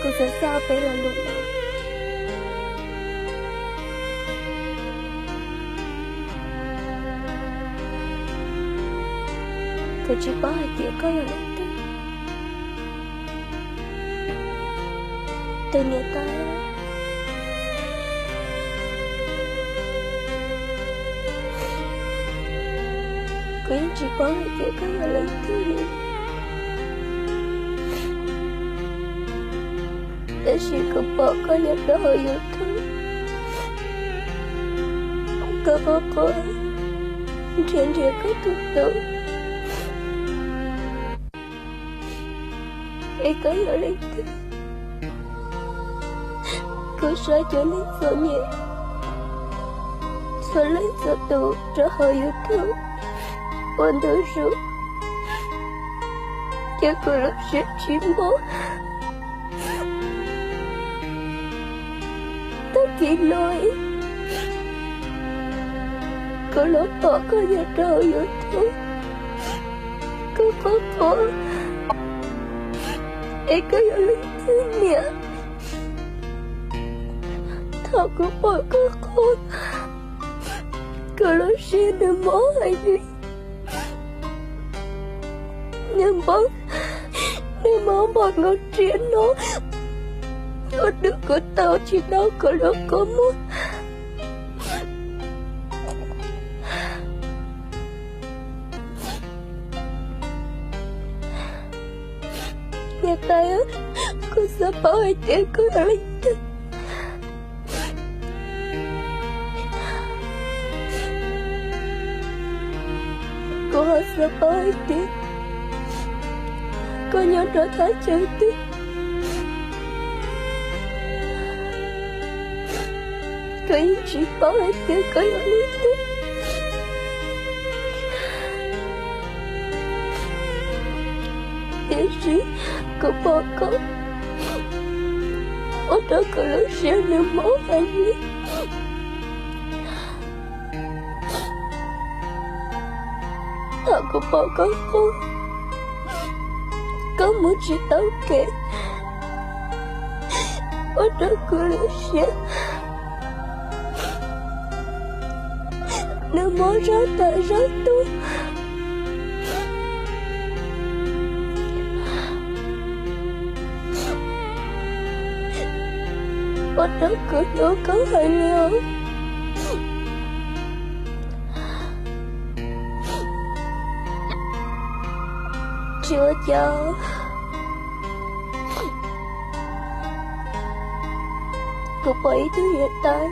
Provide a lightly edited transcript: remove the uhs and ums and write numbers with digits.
cô sẽ sao phải là lúc này. Cô chỉ có hai chuyện có là lúc đó. Từ nhà ta cô chỉ có hai chuyện có là lúc đó. Để cô bỏ có nhà đó yêu thương. Cô bỏ cô trên địa có thực tự. Ấy có hiểu lấy thức. Cô sẽ cho nên sợ nhẹ. Sợ lấy sợ tụ trở hơi yêu thương. Quan tử sự. Cho cô lúc sẽ chìm bố. Tất kỳ nói. Cô lỡ bỏ có nhà trời yêu thương. Cô có cô. Ấy có hiểu lấy thương nhẹ. Thảo cô bỏ cô. Cô lỡ xe đừng bỏ hay đi. Nhưng bỏ ngọt triển nó. Nó được của tao chỉ đâu có lỡ có muốn. Nhà ta cô sẽ bỏ hai tiếng cô đã lấy thức. Cô sẽ bỏ hai tiếng. Cô nhớ trở thái chơi tích. Cô chỉ bỏ hai tiếng cô đã lấy thức. Để gì cô bỏ con. Ở đó cô lỡ xe nếu máu hay đi. Thảo cô bỏ con cô. Có muốn chỉ tao kể. Ở đó cô lỡ xe. Nếu máu ra tại ra tôi. Ở đó cửa nó có hai nhau. Chưa chào. Cô bảy thứ hiện tại.